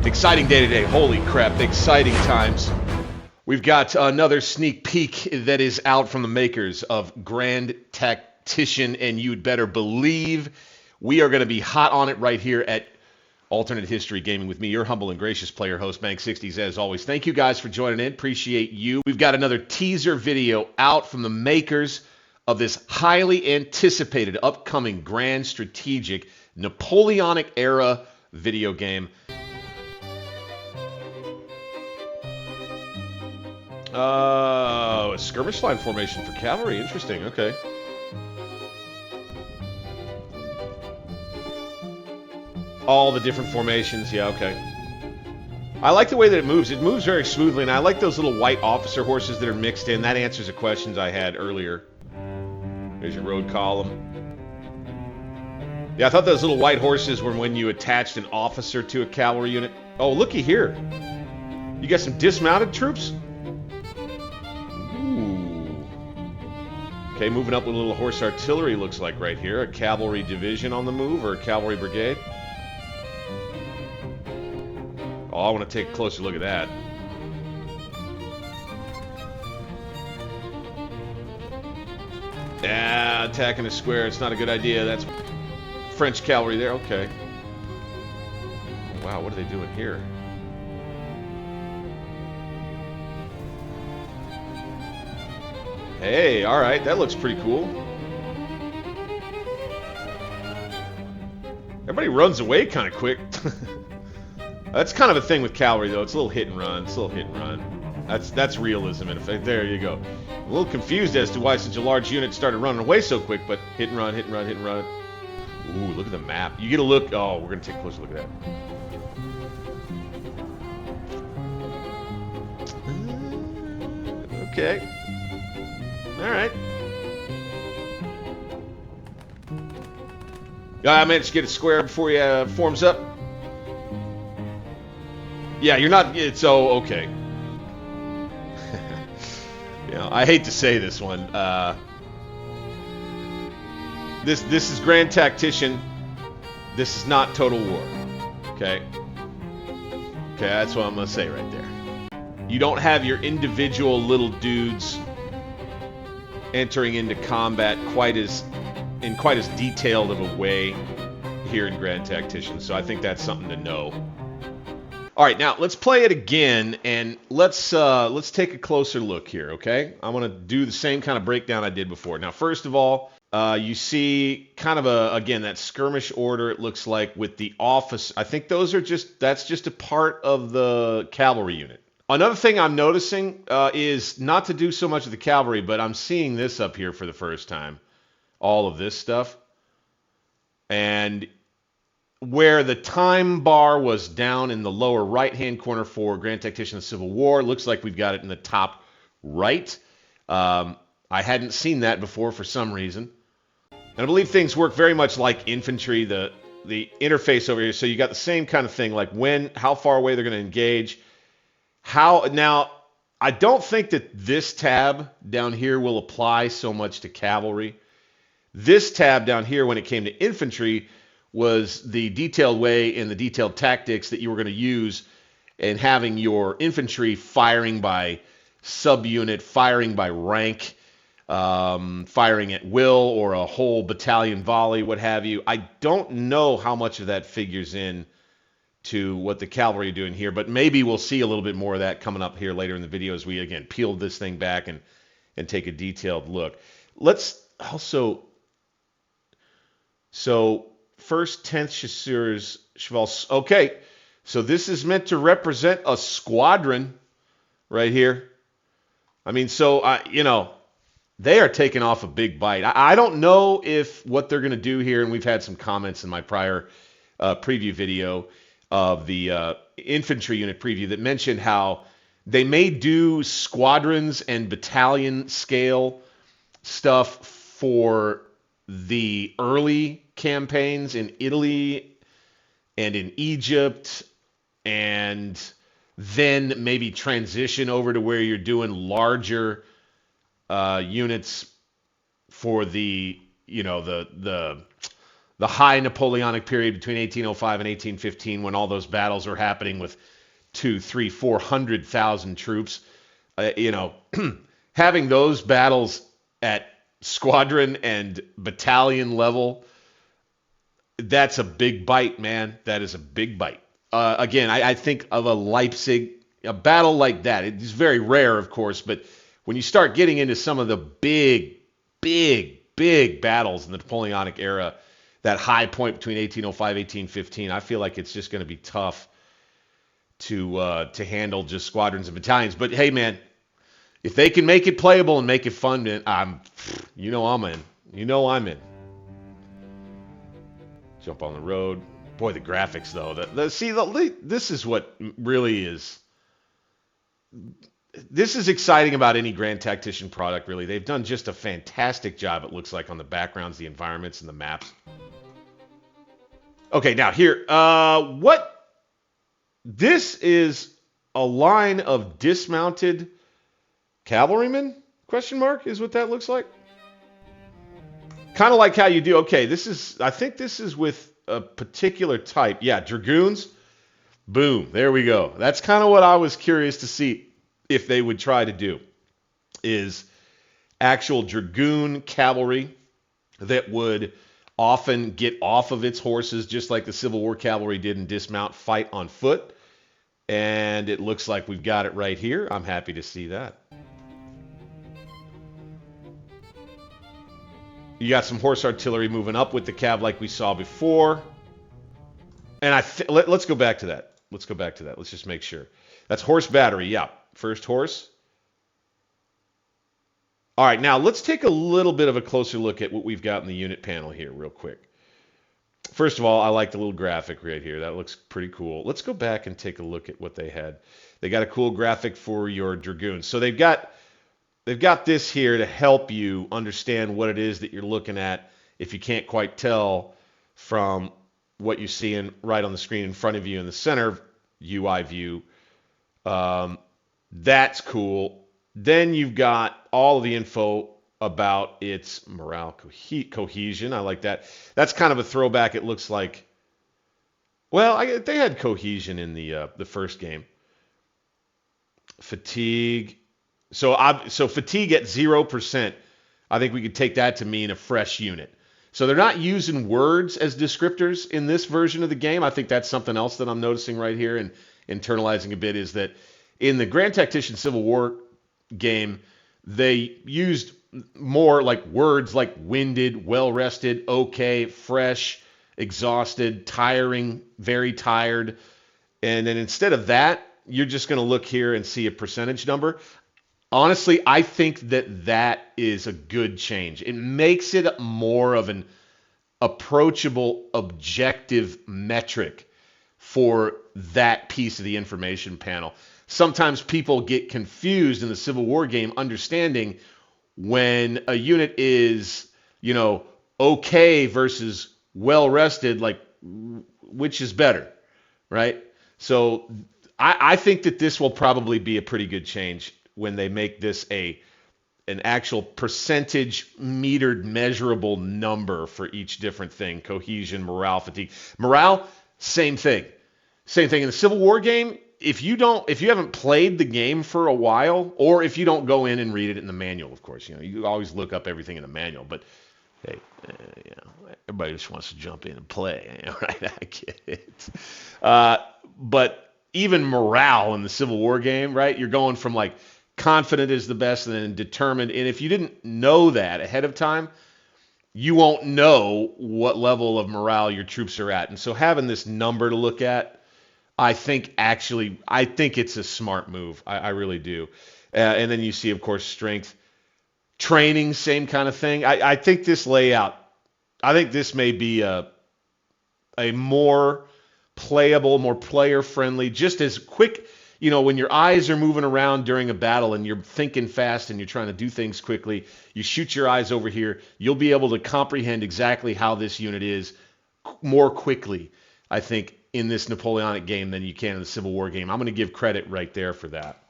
Exciting day today. Holy crap, exciting times. We've got another sneak peek that is out from the makers of Grand Tactician, and you'd better believe we are going to be hot on it right here at Alternate History Gaming with me, your humble and gracious player host, Bank60s, as always. Thank you guys for joining in. Appreciate you. We've got another teaser video out from the makers of this highly anticipated upcoming Grand Strategic Napoleonic era video game. A skirmish line formation for cavalry. Interesting. Okay. All the different formations. Yeah, okay. I like the way that it moves. It moves very smoothly, and I like those little white officer horses that are mixed in. That answers the questions I had earlier. There's your road column. Yeah, I thought those little white horses were when you attached an officer to a cavalry unit. Oh, looky here. You got some dismounted troops? Okay, moving up with a little horse artillery, looks like right here. A cavalry division on the move, or a cavalry brigade. Oh, I want to take a closer look at that. Yeah, attacking a square, it's not a good idea. That's French cavalry there, okay. Wow, what are they doing here? Hey, all right, that looks pretty cool. Everybody runs away kind of quick. That's kind of a thing with cavalry, though. It's a little hit and run. It's a little hit and run. That's realism in effect. There you go. A little confused as to why such a large unit started running away so quick, but hit and run, hit and run, hit and run. Ooh, look at the map. You get a look. Oh, we're going to take a closer look at that. Okay. All right. I managed to get a square before he forms up. Yeah, you're not. It's okay. You know, I hate to say this one. This is Grand Tactician. This is not Total War. Okay. Okay, that's what I'm gonna say right there. You don't have your individual little dudes entering into combat quite as detailed of a way here in Grand Tactician. So I think that's something to know. All right, now let's play it again, and let's take a closer look here, okay? I'm going to do the same kind of breakdown I did before. Now, first of all, you see kind of again, that skirmish order, it looks like, with the office. I think that's just a part of the cavalry unit. Another thing I'm noticing is not to do so much of the cavalry, but I'm seeing this up here for the first time. All of this stuff. And where the time bar was down in the lower right-hand corner for Grand Tactician Civil War, looks like we've got it in the top right. I hadn't seen that before for some reason. And I believe things work very much like infantry, the interface over here. So you got the same kind of thing, like how far away they're going to engage. Now, I don't think that this tab down here will apply so much to cavalry. This tab down here, when it came to infantry, was the detailed way and the detailed tactics that you were going to use, and having your infantry firing by subunit, firing by rank, firing at will, or a whole battalion volley, what have you. I don't know how much of that figures in to what the cavalry are doing here, but maybe we'll see a little bit more of that coming up here later in the video as we, again, peel this thing back and take a detailed look. Let's also... So, 1st, 10th Chasseurs, Chevals. Okay, so this is meant to represent a squadron right here. I mean, so, they are taking off a big bite. I don't know if what they're going to do here, and we've had some comments in my prior preview video of the infantry unit preview that mentioned how they may do squadrons and battalion scale stuff for the early campaigns in Italy and in Egypt, and then maybe transition over to where you're doing larger units for the the high Napoleonic period between 1805 and 1815, when all those battles are happening with 2, 3, 400,000 troops. Having those battles at squadron and battalion level, that's a big bite, man. That is a big bite. Again, I think of a battle like that. It's very rare, of course, but when you start getting into some of the big battles in the Napoleonic era, that high point between 1805 1815, I feel like it's just going to be tough to handle just squadrons and battalions. But hey, man, if they can make it playable and make it fun, man, I'm in. I'm in. Jump on the road. Boy, the graphics though. This is what really is. This is exciting about any Grand Tactician product, really. They've done just a fantastic job, it looks like, on the backgrounds, the environments, and the maps. Okay, now here, this is a line of dismounted cavalrymen, question mark, is what that looks like. Kind of like how you do, okay, I think this is with a particular type. Yeah, dragoons. Boom, there we go. That's kind of what I was curious to see if they would try to do, is actual dragoon cavalry that would often get off of its horses, just like the Civil War cavalry did, and dismount, fight on foot. And it looks like we've got it right here. I'm happy to see that. You got some horse artillery moving up with the cav like we saw before. And let's go back to that. Let's just make sure. That's horse battery. Yeah. First horse. All right. Now let's take a little bit of a closer look at what we've got in the unit panel here real quick. First of all, I like the little graphic right here. That looks pretty cool. Let's go back and take a look at what they had. They got a cool graphic for your dragoons. So they've got this here to help you understand what it is that you're looking at if you can't quite tell from what you're seeing right on the screen in front of you in the center UI view. That's cool. Then you've got all of the info about its morale cohesion. I like that. That's kind of a throwback. It looks like, well, they had cohesion in the first game. Fatigue. So fatigue at 0%, I think we could take that to mean a fresh unit. So they're not using words as descriptors in this version of the game. I think that's something else that I'm noticing right here and internalizing a bit, is that in the Grand Tactician Civil War game, they used more like words like winded, well-rested, okay, fresh, exhausted, tiring, very tired. And then instead of that, you're just going to look here and see a percentage number. Honestly, I think that is a good change. It makes it more of an approachable, objective metric for that piece of the information panel. Sometimes people get confused in the Civil War game understanding when a unit is, okay versus well-rested, like which is better, right? So I think that this will probably be a pretty good change when they make this an actual percentage metered measurable number for each different thing. Cohesion, morale, fatigue. Morale, same thing. Same thing in the Civil War game. If you haven't played the game for a while, or if you don't go in and read it in the manual, of course, you always look up everything in the manual, but hey, everybody just wants to jump in and play, right? I get it. But even morale in the Civil War game, right? You're going from like confident is the best and then determined. And if you didn't know that ahead of time, you won't know what level of morale your troops are at. And so having this number to look at, I think it's a smart move. I really do. And then you see, of course, strength. Training, same kind of thing. I think this layout, this may be a more playable, more player-friendly, just as quick, when your eyes are moving around during a battle and you're thinking fast and you're trying to do things quickly, you shoot your eyes over here, you'll be able to comprehend exactly how this unit is more quickly, I think, in this Napoleonic game than you can in the Civil War game. I'm going to give credit right there for that.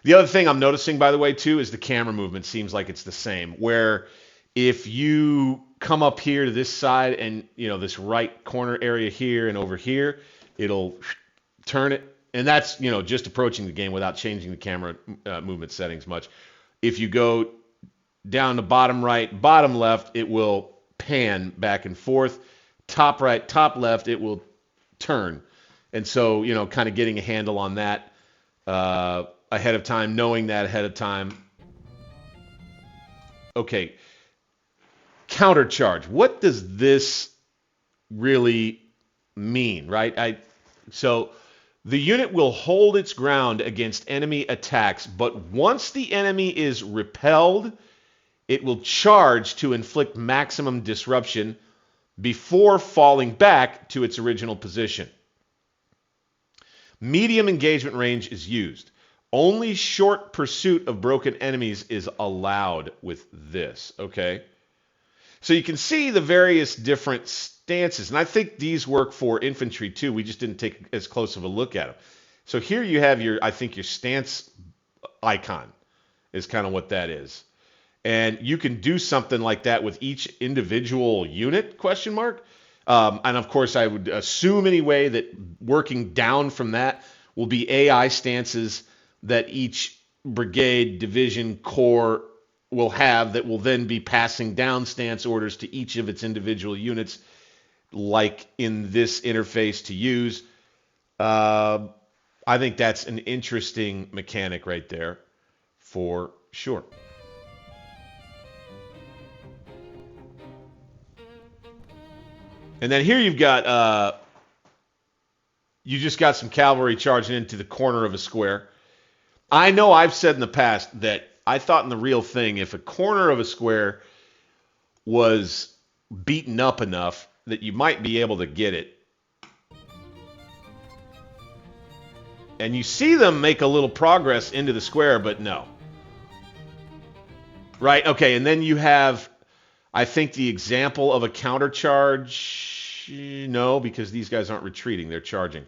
The other thing I'm noticing, by the way, too, is the camera movement seems like it's the same, where if you come up here to this side and, you know, this right corner area here and over here, it'll turn it. And that's, you know, just approaching the game without changing the camera movement settings much. If you go down to bottom right, bottom left, it will pan back and forth. Top right, top left, it will turn. And so, you know, kind of getting a handle on that ahead of time, knowing that ahead of time. Okay, countercharge. What does this really mean, right? So the unit will hold its ground against enemy attacks, but once the enemy is repelled, it will charge to inflict maximum disruption before falling back to its original position. Medium engagement range is used. Only short pursuit of broken enemies is allowed with this, okay? So you can see the various different stances, and I think these work for infantry too. We just didn't take as close of a look at them. So here you have your, I think your stance icon is kind of what that is. And you can do something like that with each individual unit, question mark. And of course, I would assume anyway that working down from that will be AI stances that each brigade, division, corps will have that will then be passing down stance orders to each of its individual units, like in this interface to use. I think that's an interesting mechanic right there for sure. And then here you've got, you just got some cavalry charging into the corner of a square. I know I've said in the past that I thought in the real thing, if a corner of a square was beaten up enough that you might be able to get it. And you see them make a little progress into the square, but no. Right? Okay, and then you have, I think, the example of a countercharge. No, because these guys aren't retreating, they're charging.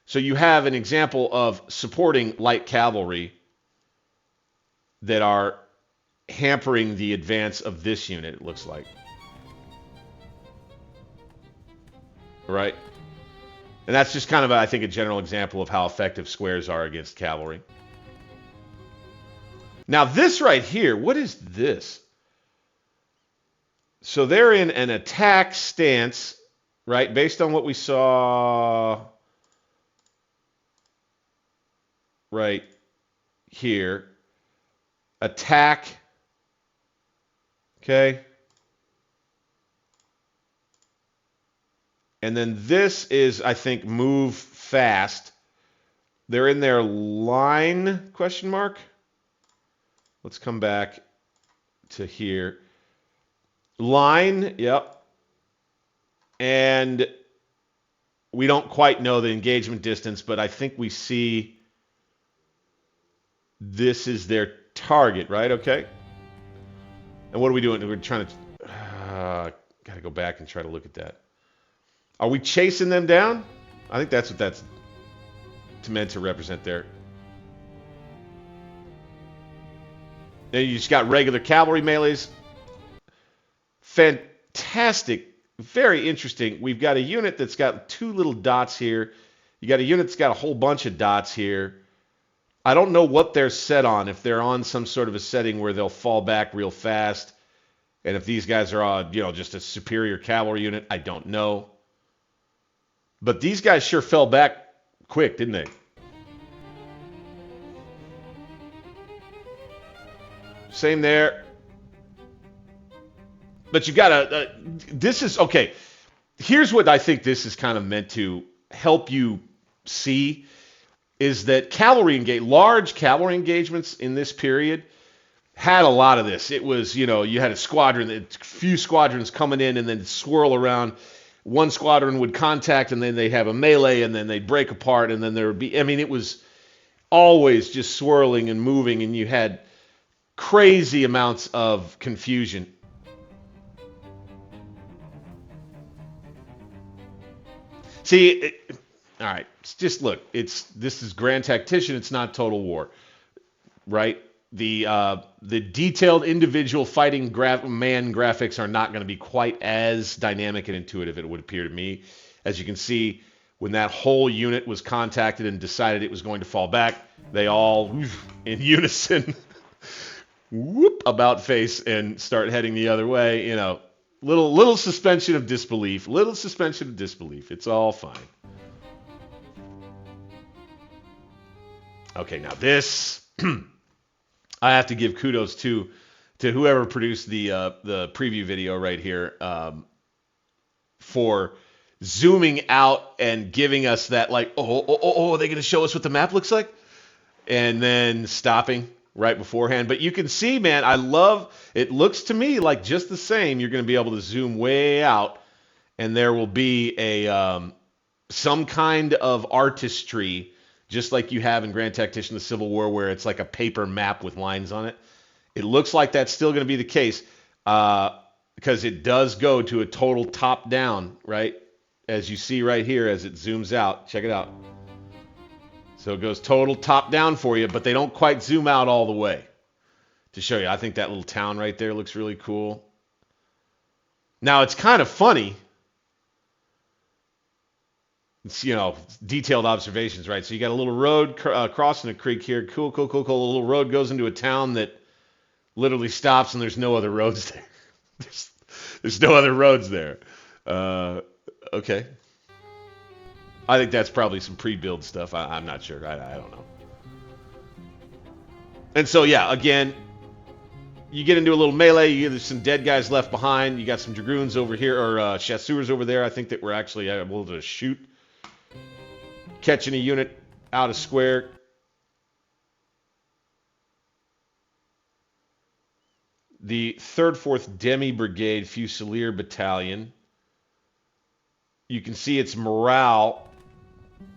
So you have an example of supporting light cavalry that are hampering the advance of this unit, it looks like. Right? And that's just kind of, I think, a general example of how effective squares are against cavalry. Now this right here, what is this? So they're in an attack stance, right? Based on what we saw right here. Attack. Okay. And then this is, I think, move fast. They're in their line, question mark. Let's come back to here. Line, yep. And we don't quite know the engagement distance, but I think we see this is their target, right? Okay. And what are we doing? We're trying to... got to go back and try to look at that. Are we chasing them down? I think that's what that's meant to represent there. Then you just got regular cavalry melees. Fantastic. Very interesting. We've got a unit that's got two little dots here. You got a unit that's got a whole bunch of dots here. I don't know what they're set on. If they're on some sort of a setting where they'll fall back real fast. And if these guys are on, you know, just a superior cavalry unit, I don't know. But these guys sure fell back quick, didn't they? Same there. But you got this is, okay, here's what I think this is kind of meant to help you see, is that large cavalry engagements in this period had a lot of this. It was, you know, you had a squadron, a few squadrons coming in and then swirl around. One squadron would contact and then they'd have a melee and then they'd break apart and then there would be, I mean, it was always just swirling and moving and you had crazy amounts of confusion. See, all right, just look, this is Grand Tactician, it's not Total War, right? the detailed individual fighting man graphics are not going to be quite as dynamic and intuitive, it would appear to me. As you can see, when that whole unit was contacted and decided it was going to fall back, they all, in unison, whoop, about face and start heading the other way. You know, little suspension of disbelief. Little suspension of disbelief. It's all fine. Okay, now this, I have to give kudos to whoever produced the preview video right here for zooming out and giving us that, like, are they going to show us what the map looks like? And then stopping right beforehand. But you can see, man, I love, it looks to me like just the same. You're going to be able to zoom way out, and there will be a some kind of artistry, just like you have in Grand Tactician the Civil War, where it's like a paper map with lines on it. It looks like that's still going to be the case because it does go to a total top-down, right? As you see right here as it zooms out. Check it out. So it goes total top-down for you, but they don't quite zoom out all the way to show you. I think that little town right there looks really cool. Now, it's kind of funny. It's, you know, detailed observations, right? So you got a little road crossing a creek here. Cool. A little road goes into a town that literally stops, and there's no other roads there. There's no other roads there. Okay. I think that's probably some pre-build stuff. I'm not sure. I don't know. And so, yeah, again, you get into a little melee. There's some dead guys left behind. You got some dragoons over here, or chasseurs over there, I think, that were actually able to shoot. Catching a unit out of square. The 3rd, 4th Demi Brigade Fusilier Battalion. You can see its morale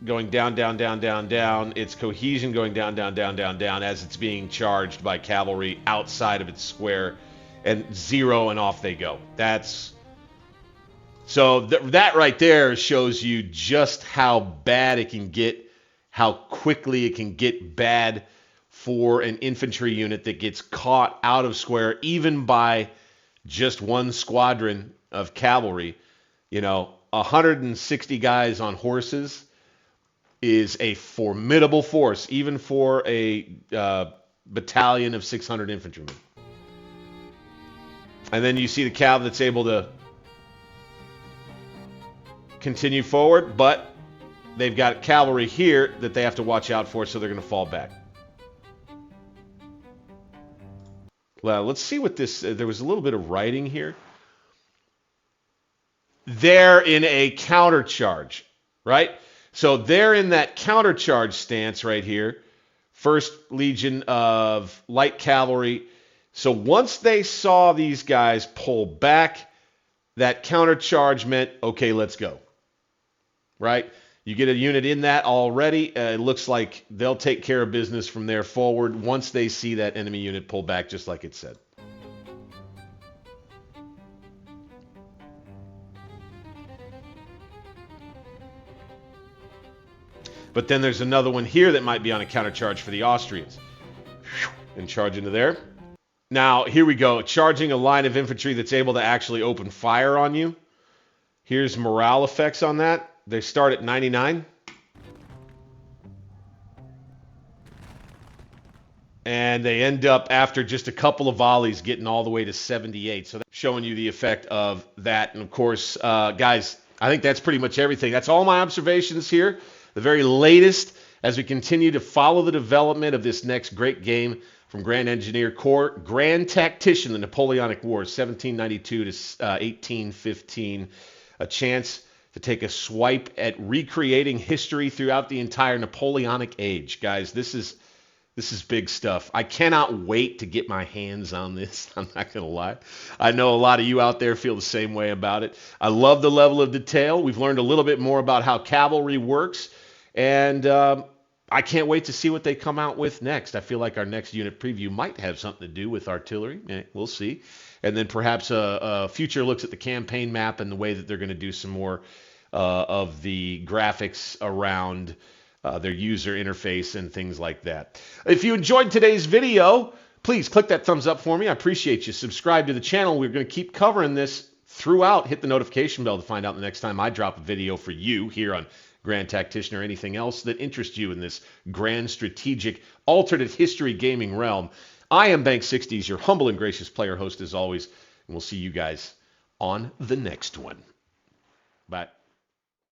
going down. Its cohesion going down as it's being charged by cavalry outside of its square, and 0, and off they go. That's so that right there shows you just how bad it can get, how quickly it can get bad for an infantry unit that gets caught out of square, even by just one squadron of cavalry. You know, 160 guys on horses is a formidable force, even for a battalion of 600 infantrymen. And then you see the cav that's able to continue forward, but they've got cavalry here that they have to watch out for, so they're going to fall back. Well, let's see what this... there was a little bit of writing here. They're in a countercharge, right? So they're in that countercharge stance right here. 1st Legion of Light Cavalry. So once they saw these guys pull back, that countercharge meant, okay, let's go. Right? You get a unit in that already. It looks like they'll take care of business from there forward once they see that enemy unit pull back, just like it said. But then there's another one here that might be on a countercharge for the Austrians. And charge into there. Now, here we go. Charging a line of infantry that's able to actually open fire on you. Here's morale effects on that. They start at 99. And they end up, after just a couple of volleys, getting all the way to 78. So that's showing you the effect of that. And of course, guys, I think that's pretty much everything. That's all my observations here. The very latest as we continue to follow the development of this next great game from Grand Engineer Corps, Grand Tactician, the Napoleonic Wars, 1792 to 1815. A chance to take a swipe at recreating history throughout the entire Napoleonic age. Guys, this is big stuff. I cannot wait to get my hands on this. I'm not going to lie. I know a lot of you out there feel the same way about it. I love the level of detail. We've learned a little bit more about how cavalry works, and I can't wait to see what they come out with next. I feel like our next unit preview might have something to do with artillery. We'll see. And then perhaps a future looks at the campaign map and the way that they're going to do some more of the graphics around their user interface and things like that. If you enjoyed today's video, please click that thumbs up for me. I appreciate you. Subscribe to the channel. We're going to keep covering this throughout. Hit the notification bell to find out the next time I drop a video for you here on Grand Tactician or anything else that interests you in this grand strategic alternate history gaming realm. I am Bank60s, your humble and gracious player host as always, and we'll see you guys on the next one. Bye.